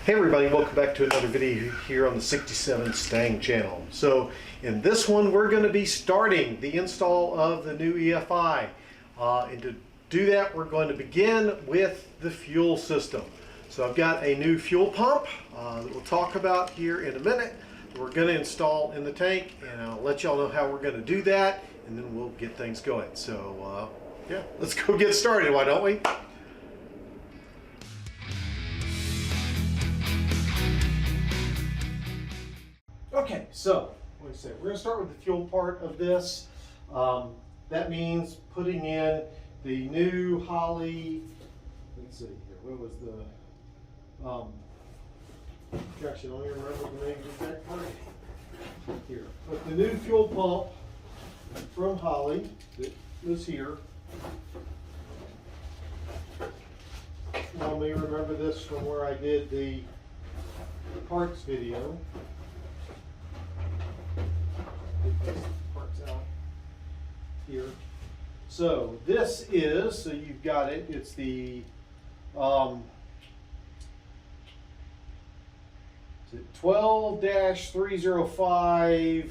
Hey everybody, welcome back to another video here on the 67 Stang channel. So in this one we're going to be starting the install of the new EFI. And to do that we're going to begin with the fuel system. So I've got a new fuel pump that we'll talk about here in a minute. We're going to install in the tank, and I'll let y'all know how we're going to do that, and then we'll get things going. So yeah, let's go get started, why don't we? Okay, so like I said, we're going to start with the fuel part of this. That means putting in the new Holley, let's see here, what was the, gosh, I don't even remember the name of that part. Here, but the new fuel pump from Holley that was here. I may remember this from where I did the parts video. Parts out here. So this is, so you've got it, it's the 12-305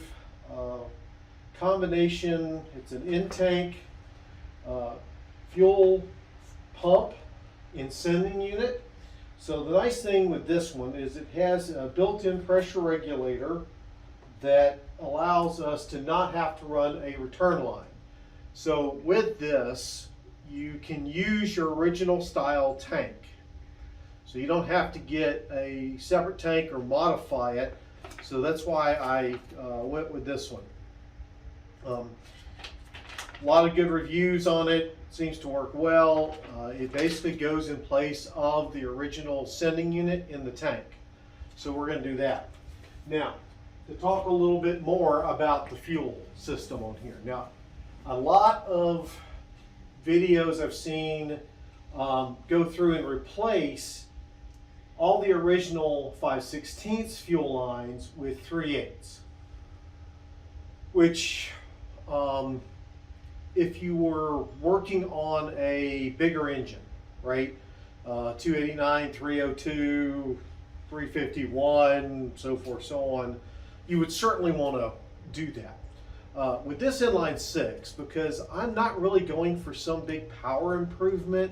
combination. It's an in-tank fuel pump and sending unit. So the nice thing with this one is it has a built-in pressure regulator that allows us to not have to run a return line. So with this, you can use your original style tank. So you don't have to get a separate tank or modify it. So that's why I went with this one. A lot of good reviews on it. Seems to work well. It basically goes in place of the original sending unit in the tank. So we're going to do that. Now, to talk a little bit more about the fuel system on here. Now, a lot of videos I've seen go through and replace all the original 5/16 fuel lines with 3/8, which if you were working on a bigger engine, right, 289, 302, 351, so forth, so on, you would certainly want to do that. With this inline 6, because I'm not really going for some big power improvement,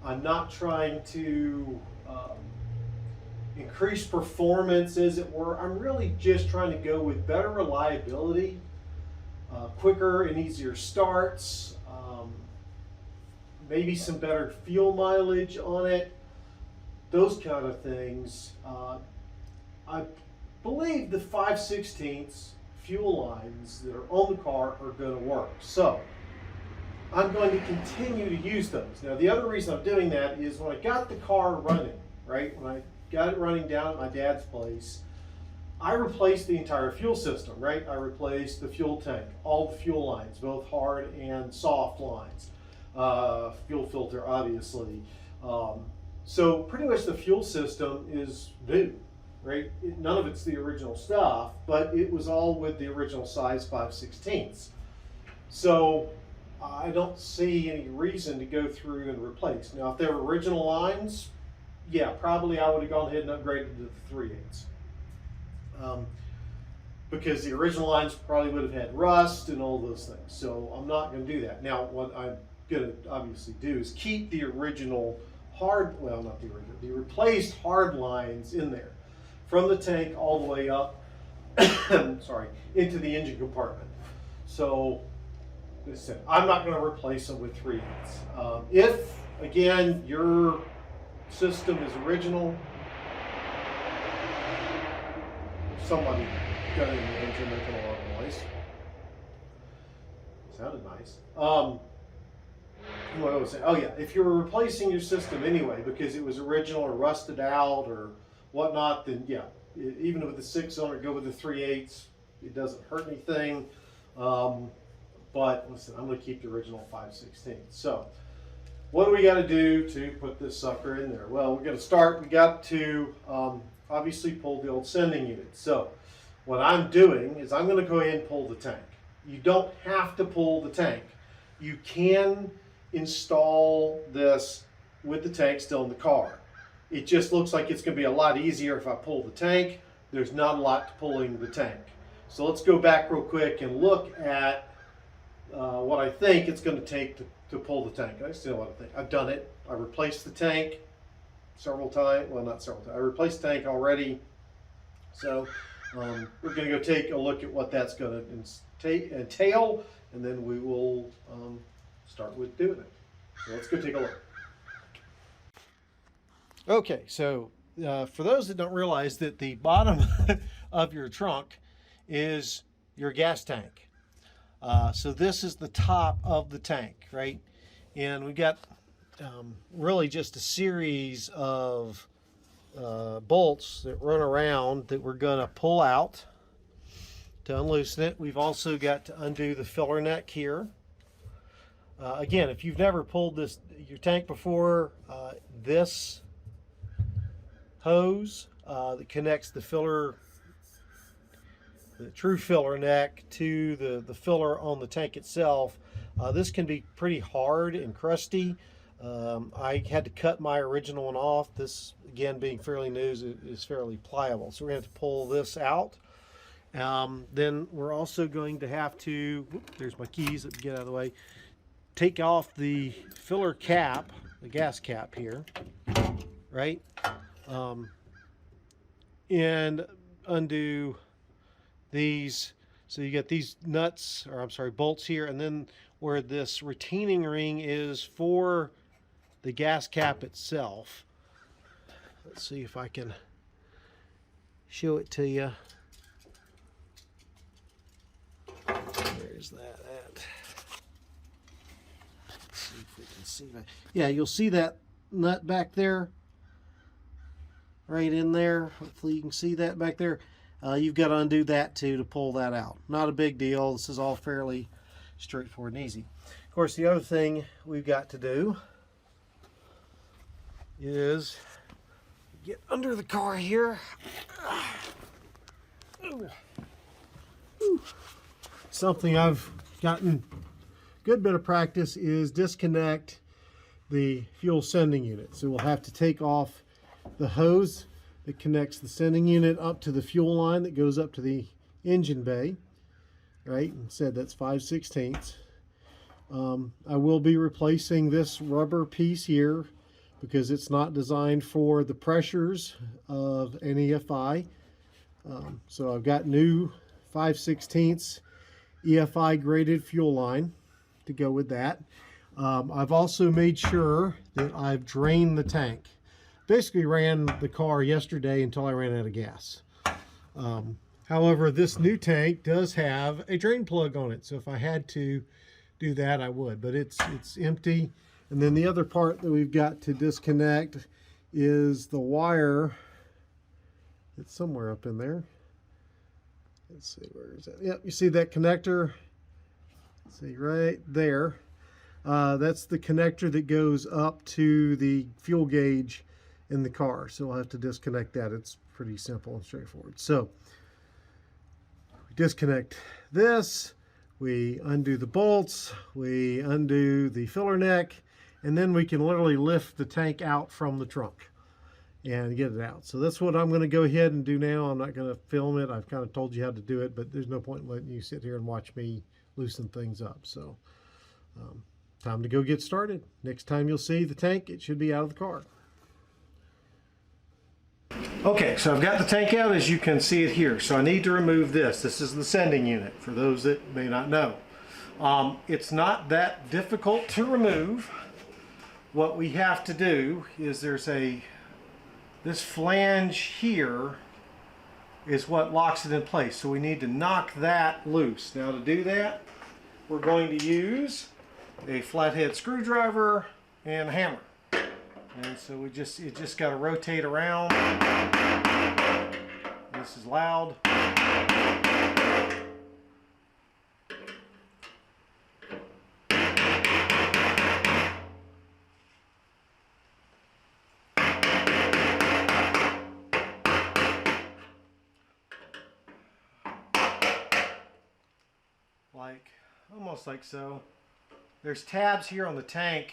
I'm not trying to increase performance, as it were. I'm really just trying to go with better reliability, quicker and easier starts, maybe some better fuel mileage on it, those kind of things. I believe the 5/16 fuel lines that are on the car are going to work. So I'm going to continue to use those. Now the other reason I'm doing that is when I got the car running, right, when I got it running down at my dad's place, I replaced the entire fuel system, right? I replaced the fuel tank, all the fuel lines, both hard and soft lines, fuel filter obviously. So pretty much the fuel system is new. Right? None of it's the original stuff, but it was all with the original size 5/16. So I don't see any reason to go through and replace. Now, if they were original lines, yeah, probably I would have gone ahead and upgraded to the 3/8. Because the original lines probably would have had rust and all those things. So I'm not going to do that. Now, what I'm going to obviously do is keep the original hard, well, not the original, the replaced hard lines in there, from the tank all the way up, sorry, into the engine compartment. So, listen, I'm not going to replace them with 3/8. If, again, your system is original, somebody got in the engine making a lot of noise. Sounded nice. What I was saying, oh yeah, if you're replacing your system anyway because it was original or rusted out or whatnot, then yeah, even with the 6-cylinder, go with the 3/8. It doesn't hurt anything. But listen, I'm going to keep the original 5/16. So, what do we got to do to put this sucker in there? Well, we're going to start. We got to obviously pull the old sending unit. So, what I'm doing is I'm going to go ahead and pull the tank. You don't have to pull the tank. You can install this with the tank still in the car. It just looks like it's going to be a lot easier if I pull the tank. There's not a lot to pulling the tank. So let's go back real quick and look at what I think it's going to take to pull the tank. I still want to think. I've done it. I replaced the tank several times. Well, not several times. I replaced the tank already. So we're going to go take a look at what that's going to entail, and then we will start with doing it. So let's go take a look. Okay, so for those that don't realize that the bottom of your trunk is your gas tank. So this is the top of the tank, right? And we got really just a series of bolts that run around that we're going to pull out to unloosen it. We've also got to undo the filler neck here. Again, if you've never pulled your tank before, this hose that connects the true filler neck to the filler on the tank itself, this can be pretty hard and crusty. I had to cut my original one off. This, again, being fairly new, is fairly pliable. So we're going to have to pull this out. Then we're also going to have to, there's my keys, let me get out of the way, take off the filler cap, the gas cap here, right? And undo these. So you get these nuts, or I'm sorry, bolts here, and then where this retaining ring is for the gas cap itself. Let's see if I can show it to you. Where's that at? Let's see if we can see that. Yeah, you'll see that nut back there, right in there. Hopefully you can see that back there. You've got to undo that too to pull that out. Not a big deal. This is all fairly straightforward and easy. Of course, the other thing we've got to do is get under the car here. Something I've gotten a good bit of practice is disconnect the fuel sending unit. So we'll have to take off the hose that connects the sending unit up to the fuel line that goes up to the engine bay, right? And said that's 5/16. I will be replacing this rubber piece here because it's not designed for the pressures of an EFI. So I've got new 5/16 EFI graded fuel line to go with that. I've also made sure that I've drained the tank. Basically ran the car yesterday until I ran out of gas. However, this new tank does have a drain plug on it, so if I had to do that, I would, but it's empty. And then the other part that we've got to disconnect is the wire. It's somewhere up in there. Let's see, where is that? Yep, you see that connector? Let's see, right there. That's the connector that goes up to the fuel gauge in the car. So I'll have to disconnect that. It's pretty simple and straightforward. So we disconnect this, we undo the bolts, we undo the filler neck, and then we can literally lift the tank out from the trunk and get it out. So that's what I'm going to go ahead and do now. I'm not going to film it. I've kind of told you how to do it, but there's no point in letting you sit here and watch me loosen things up. So time to go get started. Next time you'll see the tank, it should be out of the car. Okay, so I've got the tank out, as you can see it here. So I need to remove this. This is the sending unit, for those that may not know. It's not that difficult to remove. What we have to do is this flange here is what locks it in place. So we need to knock that loose. Now to do that, we're going to use a flathead screwdriver and a hammer. And so you just got to rotate around. This is loud. Almost like so. There's tabs here on the tank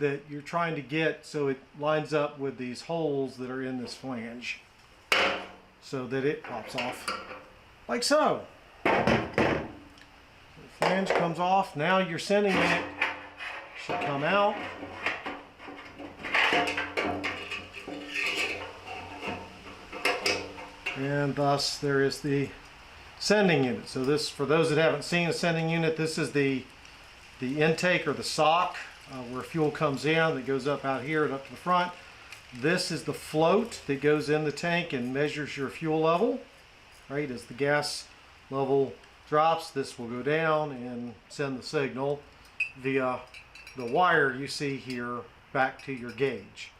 that you're trying to get so it lines up with these holes that are in this flange so that it pops off like so. The flange comes off. Now your sending unit should come out. And thus there is the sending unit. So this, for those that haven't seen a sending unit, this is the intake or the sock where fuel comes in, that goes up out here and up to the front. This is the float that goes in the tank and measures your fuel level. Right, as the gas level drops, this will go down and send the signal via the wire you see here back to your gauge,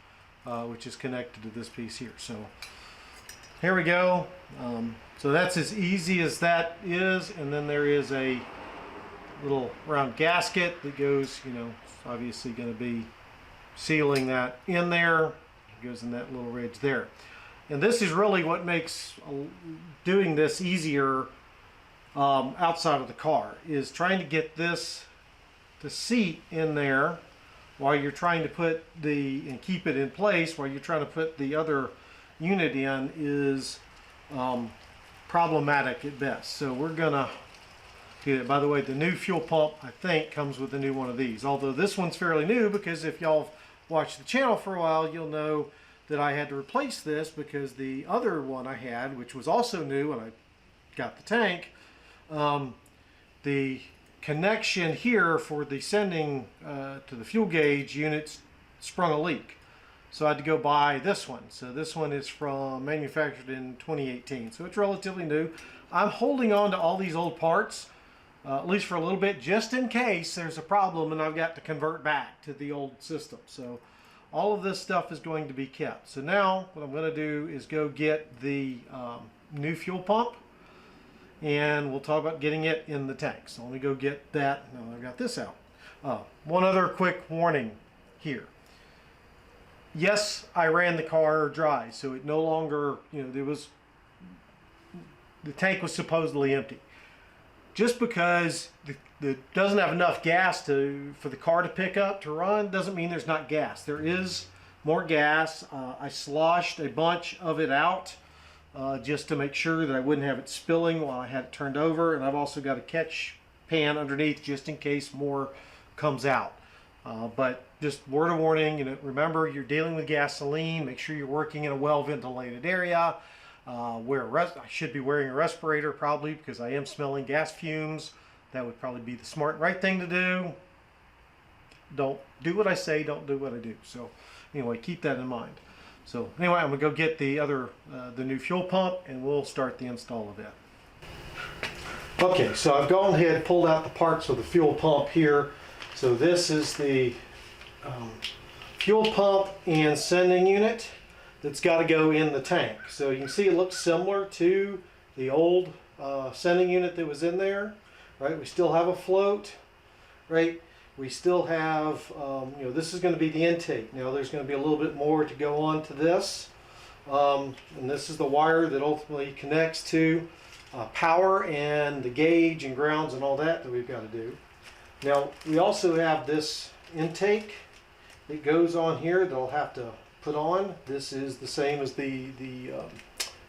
which is connected to this piece here. So here we go. So that's as easy as that is. And then there is a little round gasket that goes, you know, it's obviously going to be sealing that in there. It goes in that little ridge there. And this is really what makes doing this easier outside of the car, is trying to get the seat in there while you're trying to put and keep it in place while you're trying to put the other unit in is problematic at best. So we're gonna do that. By the way, the new fuel pump, I think, comes with a new one of these, although this one's fairly new, because if y'all watched the channel for a while, you'll know that I had to replace this because the other one I had, which was also new when I got the tank, the connection here for the sending to the fuel gauge units sprung a leak. So I had to go buy this one. So this one is manufactured in 2018. So it's relatively new. I'm holding on to all these old parts, at least for a little bit, just in case there's a problem and I've got to convert back to the old system. So all of this stuff is going to be kept. So now what I'm going to do is go get the new fuel pump, and we'll talk about getting it in the tank. So let me go get that. Now I've got this out. One other quick warning here. Yes, I ran the car dry, so it no longer, you know, the tank was supposedly empty. Just because it doesn't have enough gas for the car to pick up to run doesn't mean there's not gas. There is more gas. I sloshed a bunch of it out just to make sure that I wouldn't have it spilling while I had it turned over. And I've also got a catch pan underneath just in case more comes out. But just word of warning, you know, remember you're dealing with gasoline. Make sure you're working in a well-ventilated area. I should be wearing a respirator probably, because I am smelling gas fumes. That would probably be the smart right thing to do. Don't do what I say, don't do what I do. So anyway, keep that in mind. So anyway, I'm gonna go get the new fuel pump, and we'll start the install of that. Okay, so I've gone ahead, pulled out the parts of the fuel pump here. So this is the fuel pump and sending unit that's got to go in the tank. So you can see it looks similar to the old sending unit that was in there, right? We still have a float, right? We still have, you know, this is going to be the intake. Now there's going to be a little bit more to go on to this. And this is the wire that ultimately connects to power and the gauge and grounds and all that we've got to do. Now we also have this intake that goes on here that I'll have to put on. This is the same as the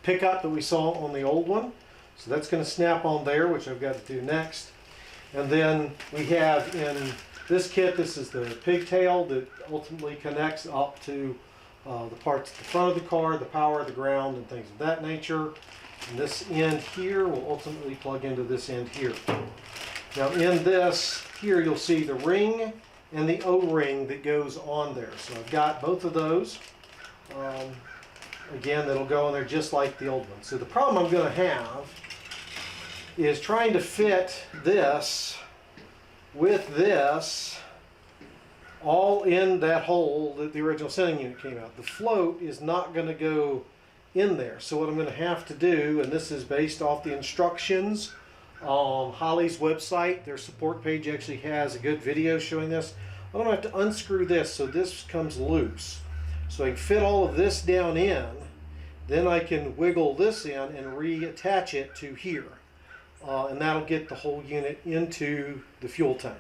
pickup that we saw on the old one. So that's going to snap on there, which I've got to do next. And then we have in this kit, this is the pigtail that ultimately connects up to the parts at the front of the car, the power, the ground, and things of that nature. And this end here will ultimately plug into this end here. Now in this here, you'll see the ring and the O-ring that goes on there. So I've got both of those. Again, that'll go in there just like the old one. So the problem I'm going to have is trying to fit this with this all in that hole that the original sending unit came out. The float is not going to go in there. So what I'm going to have to do, and this is based off the instructions on Holley's website, their support page actually has a good video showing this. I'm going to have to unscrew this so this comes loose. So I can fit all of this down in, then I can wiggle this in and reattach it to here. And that'll get the whole unit into the fuel tank,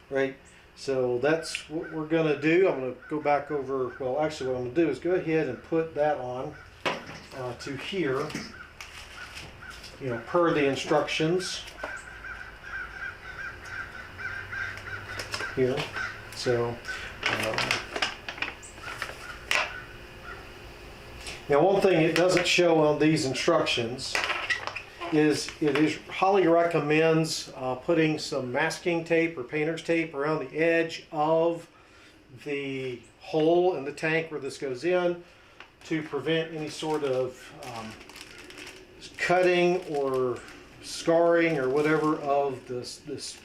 right? So that's what we're going to do. I'm going to go back over, well actually what I'm going to do is go ahead and put that on to here, you know, per the instructions here. So now one thing it doesn't show on these instructions is Holley recommends putting some masking tape or painter's tape around the edge of the hole in the tank where this goes in to prevent any sort of cutting or scarring or whatever of this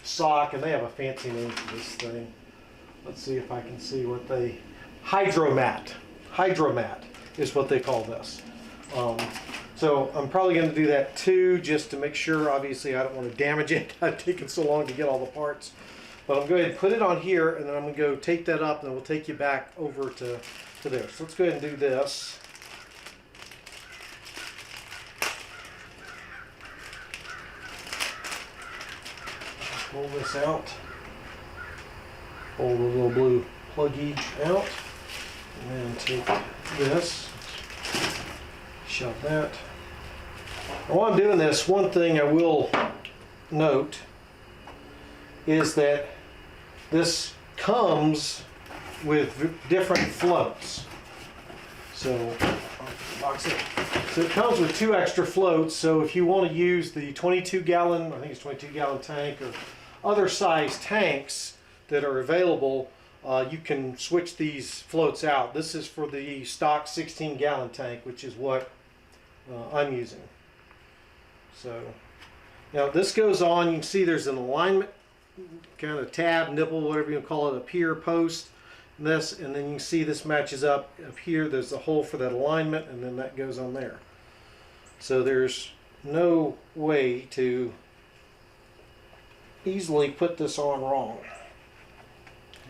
sock. And they have a fancy name for this thing. Let's see if I can see what they... Hydromat. Hydromat is what they call this. So I'm probably going to do that too, just to make sure. Obviously I don't want to damage it. I've taken so long to get all the parts. But I'm going to put it on here, and then I'm going to go take that up, and we'll take you back over to there. So let's go ahead and do this. Pull this out. Pull the little blue pluggy out. And then take this. Shove that. While I'm doing this, one thing I will note is that this comes with different floats. So it comes with 2 extra floats. So if you want to use the 22 gallon, I think it's 22 gallon tank, or other size tanks that are available, you can switch these floats out. This is for the stock 16 gallon tank, which is what I'm using. So now this goes on. You can see there's an alignment kind of tab, nipple, whatever you call it, up here, post, and this, and then you can see this matches up here. There's the hole for that alignment, and then that goes on there. So there's no way to easily put this on wrong.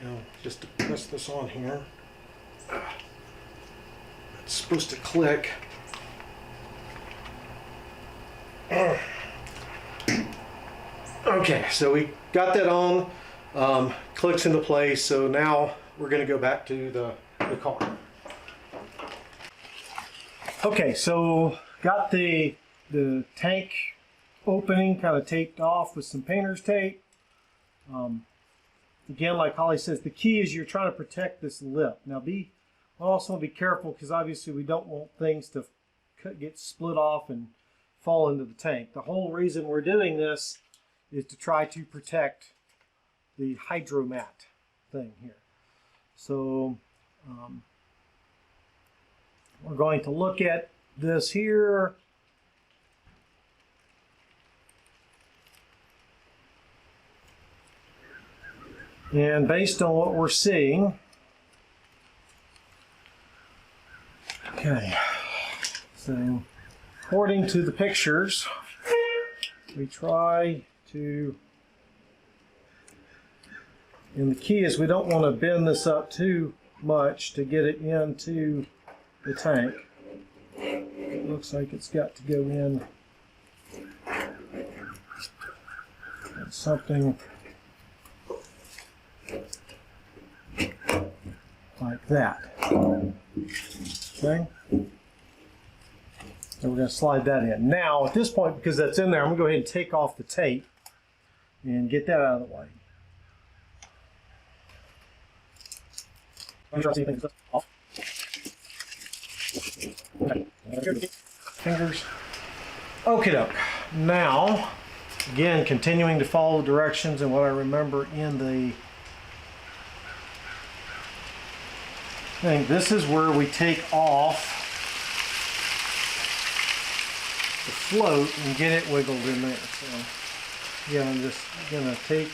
You know, just to press this on here, it's supposed to click. Okay, so we got that on, clicks into place. So now we're going to go back to the car. Okay, so got the tank opening kind of taped off with some painter's tape. Again, like Holley says, the key is you're trying to protect this lip. Now also be careful, because obviously we don't want things to get split off and fall into the tank. The whole reason we're doing this is to try to protect the hydromat thing here. So we're going to look at this here. And based on what we're seeing, okay, so according to the pictures, we try to, and the key is we don't want to bend this up too much to get it into the tank. It looks like it's got to go in at something like that. Okay. So we're going to slide that in. Now, at this point, because that's in there, I'm going to go ahead and take off the tape and get that out of the way. Off. Okay. Fingers. Okie doke. Now, again, continuing to follow directions and what I remember in the thing. This is where we take off the float and get it wiggled in there. So again, I'm just gonna take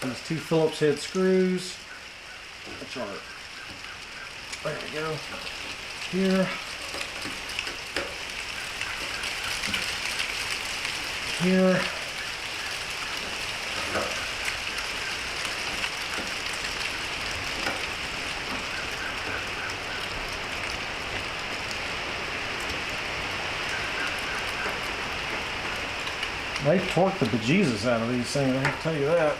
these 2 Phillips head screws, which are, there we go, here, here, they torque the bejesus out of these things, I have to tell you that.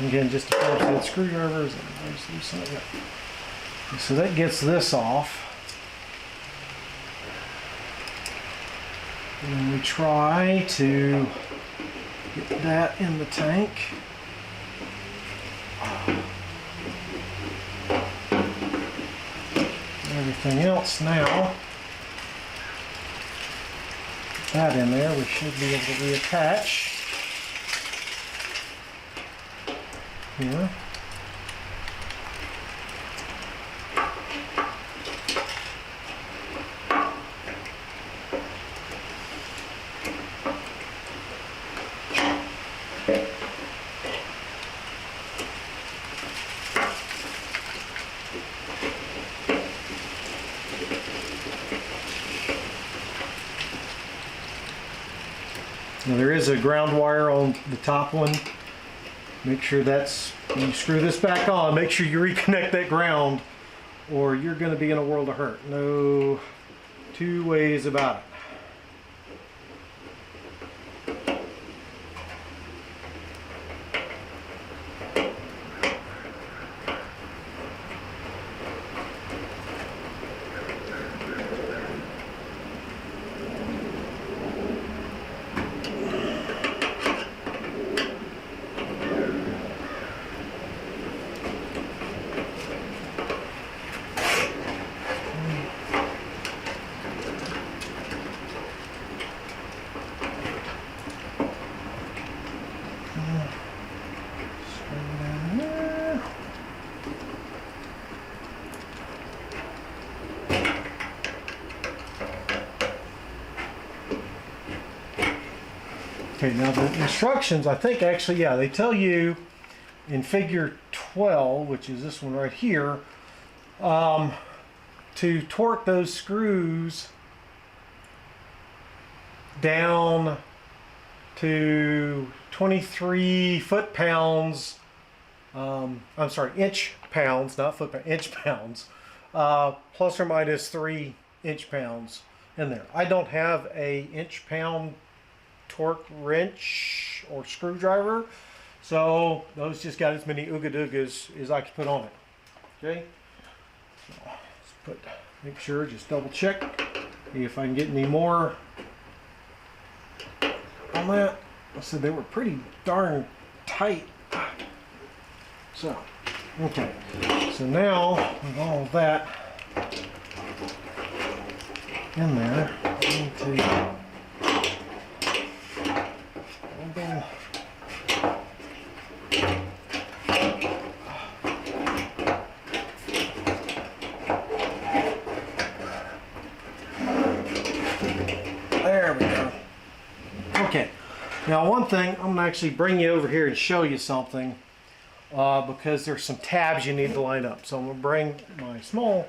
Again, just a 4-fit screwdriver. So that gets this off. And then we try to get that in the tank. Everything else now. Put that in there. We should be able to reattach. Here. Now there is a ground wire on the top one. Make sure that's, when you screw this back on, make sure you reconnect that ground or you're going to be in a world of hurt. No two ways about it. Okay, now the instructions, I think actually, yeah, they tell you in figure 12, which is this one right here, to torque those screws down to 23 foot-pounds, I'm sorry, inch-pounds, not foot-pounds, inch-pounds, plus or minus 3 inch-pounds in there. I don't have a inch-pound torque wrench or screwdriver, so those just got as many ooga doogas as I could put on it. Okay, so let's make sure, just double check, see if I can get any more on that. I said they were pretty darn tight. So, okay, so now with all of that in there, I need to there we go. Okay, now one thing, I'm going to actually bring you over here and show you something because there's some tabs you need to line up. So I'm going to bring my small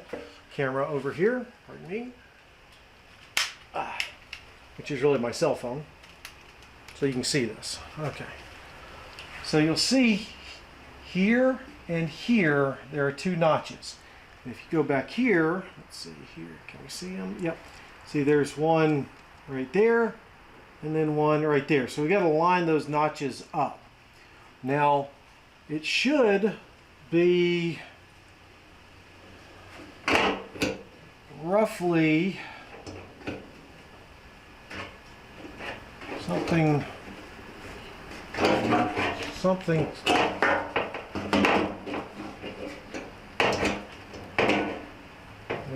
camera over here, pardon me, which is really my cell phone, so you can see this. Okay, so you'll see here and here there are 2 notches. If you go back here, let's see here, can we see them? Yep. See, there's one right there and then one right there. So we got to line those notches up. Now it should be roughly something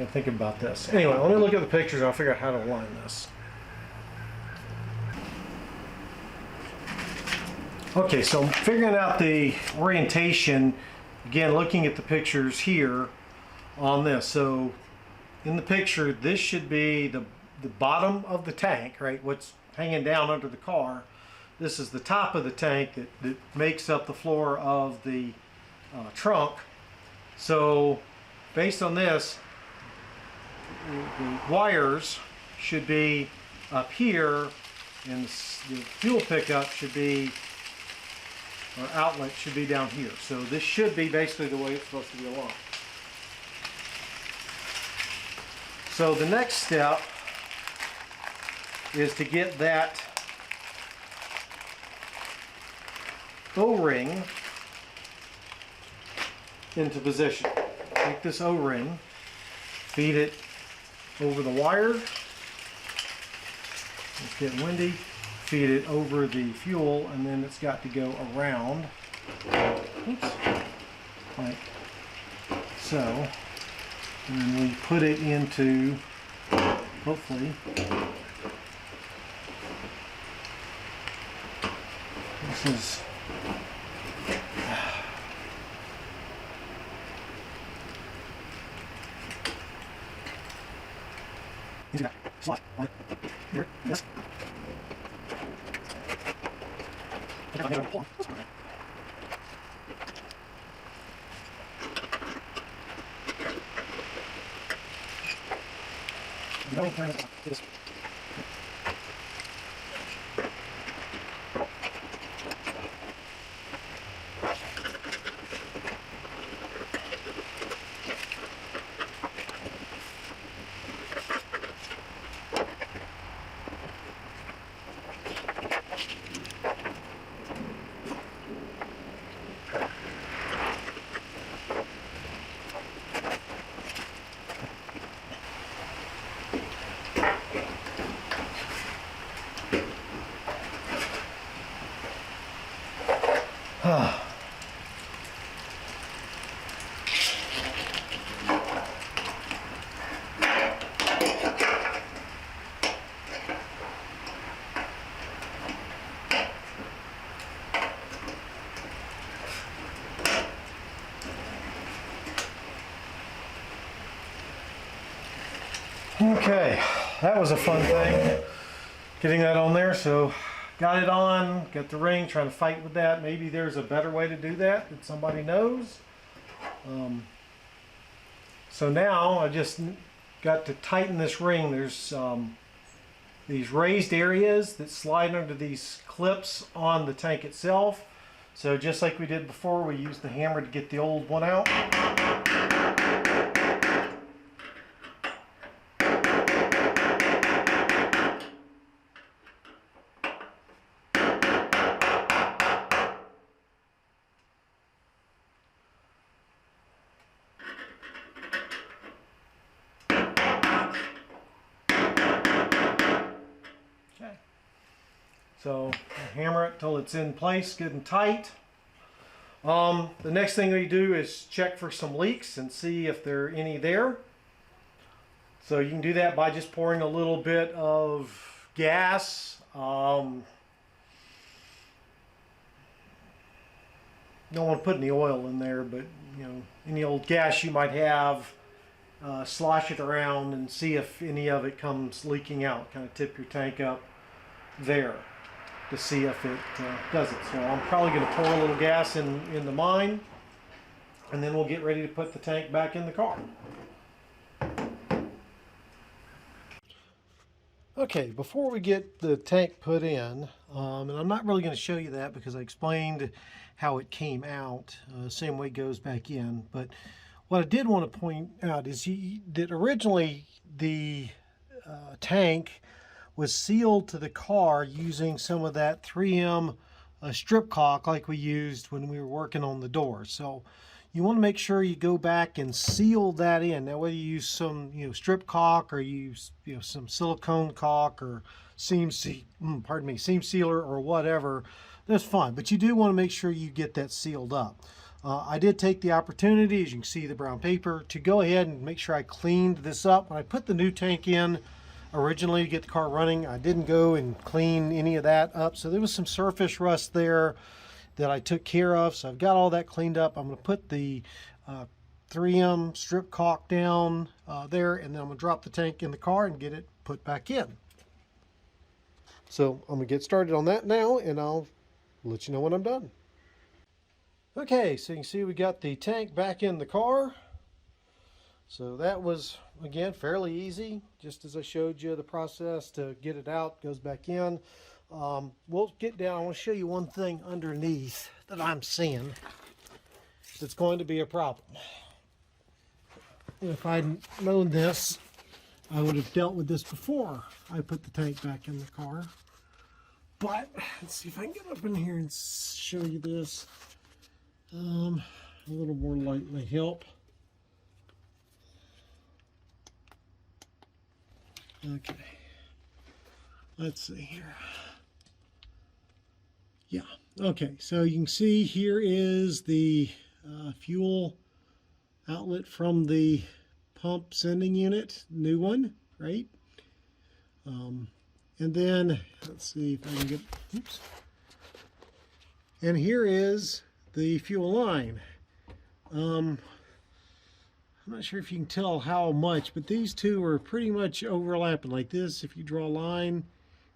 I think about this. Anyway, let me look at the pictures and I'll figure out how to align this. Okay, so I'm figuring out the orientation, again looking at the pictures here on this. So in the picture, this should be the bottom of the tank, right? What's hanging down under the car. This is the top of the tank that makes up the floor of the trunk. So based on this, the wires should be up here and the fuel pickup should be, or outlet should be down here. So this should be basically the way it's supposed to be aligned. So the next step is to get that O-ring into position. Take this O-ring, feed it over the wire. It's getting windy. Feed it over the fuel, and then it's got to go around. Oops. Like so. And then we put it into, hopefully, this is slot on it. Here, this. Okay, that was a fun thing, getting that on there. So got it on, got the ring, trying to fight with that. Maybe there's a better way to do that somebody knows. So now I just got to tighten this ring. There's these raised areas that slide under these clips on the tank itself. So just like we did before, we used the hammer to get the old one out. So hammer it till it's in place, good and tight. The next thing we do is check for some leaks and see if there are any there. So you can do that by just pouring a little bit of gas. Don't want to put any oil in there, but you know, any old gas you might have, slosh it around and see if any of it comes leaking out. Kind of tip your tank up there to see if it does it. So I'm probably going to pour a little gas in the mine, and then we'll get ready to put the tank back in the car. Okay, before we get the tank put in, and I'm not really going to show you that because I explained how it came out, same way it goes back in, but what I did want to point out is that originally the tank was sealed to the car using some of that 3M strip caulk like we used when we were working on the door. So you want to make sure you go back and seal that in. Now whether you use some strip caulk or use some silicone caulk or seam sealer or whatever, that's fine. But you do want to make sure you get that sealed up. I did take the opportunity, as you can see the brown paper, to go ahead and make sure I cleaned this up. When I put the new tank in originally to get the car running, I didn't go and clean any of that up, so there was some surface rust there that I took care of. So I've got all that cleaned up. I'm going to put the 3M strip caulk down there, and then I'm going to drop the tank in the car and get it put back in. So I'm going to get started on that now, and I'll let you know when I'm done. Okay, so you can see we got the tank back in the car. So that was, again, fairly easy, just as I showed you the process to get it out, goes back in. We'll get down. I want to show you one thing underneath that I'm seeing that's going to be a problem. If I'd known this, I would have dealt with this before I put the tank back in the car. But let's see if I can get up in here and show you this. a little more light may help. Okay, let's see here. Yeah, okay, so you can see here is the fuel outlet from the pump sending unit, new one, right? And then, let's see if I can get, oops. And here is the fuel line. I'm not sure if you can tell how much, but these two are pretty much overlapping like this. If you draw a line,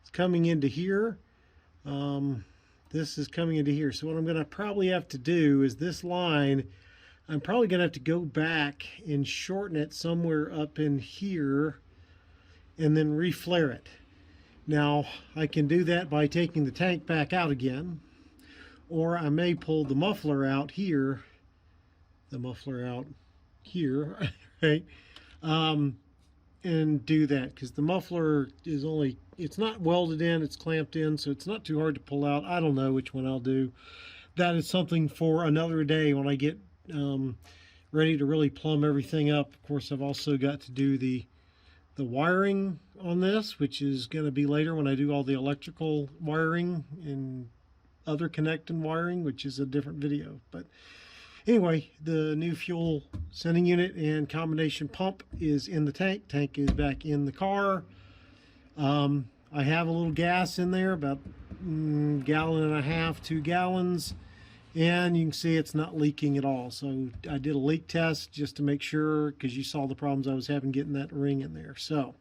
it's coming into here. This is coming into here. So what I'm going to probably have to do is this line, I'm probably going to have to go back and shorten it somewhere up in here and then reflare it. Now, I can do that by taking the tank back out again, or I may pull the muffler out here, right? And do that, because the muffler is only, it's not welded in, it's clamped in, so it's not too hard to pull out. I don't know which one I'll do. That is something for another day when I get ready to really plumb everything up. Of course, I've also got to do the wiring on this, which is going to be later when I do all the electrical wiring and other connecting wiring, which is a different video. But anyway, the new fuel sending unit and combination pump is in the tank. Tank is back in the car. I have a little gas in there, about gallon and a half, 2 gallons. And you can see it's not leaking at all. So I did a leak test just to make sure, because you saw the problems I was having getting that ring in there. So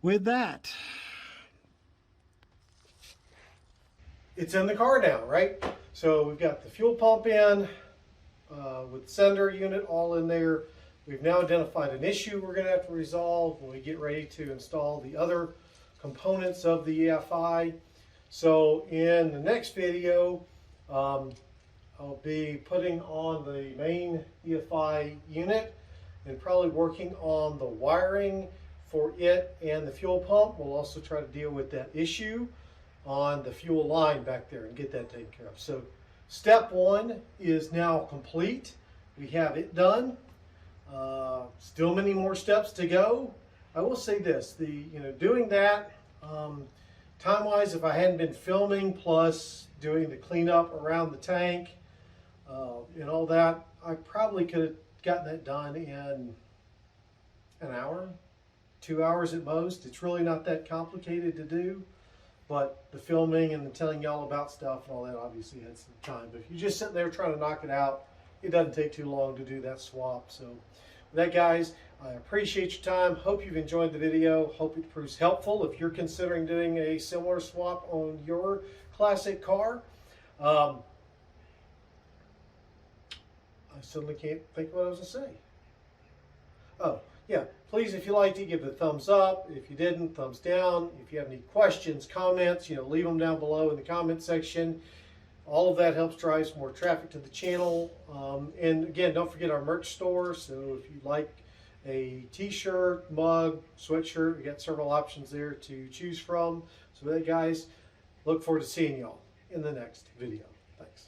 with that, it's in the car now, right? So we've got the fuel pump in with the sender unit all in there. We've now identified an issue we're going to have to resolve when we get ready to install the other components of the EFI. So in the next video, I'll be putting on the main EFI unit and probably working on the wiring for it and the fuel pump. We'll also try to deal with that issue on the fuel line back there and get that taken care of. So step 1 is now complete. We have it done. Still many more steps to go. I will say this, doing that, time-wise, if I hadn't been filming plus doing the cleanup around the tank, and all that, I probably could have gotten that done in an hour, 2 hours at most. It's really not that complicated to do, but the filming and the telling y'all about stuff and all that obviously had some time. But if you're just sitting there trying to knock it out, it doesn't take too long to do that swap. So with that, guys, I appreciate your time. Hope you've enjoyed the video. Hope it proves helpful if you're considering doing a similar swap on your classic car. I suddenly can't think what I was going to say. Oh, yeah. Please, if you liked it, give it a thumbs up. If you didn't, thumbs down. If you have any questions, comments, leave them down below in the comment section. All of that helps drive some more traffic to the channel. And again, don't forget our merch store. So if you'd like a t-shirt, mug, sweatshirt, we got several options there to choose from. So with that, guys, look forward to seeing y'all in the next video. Thanks.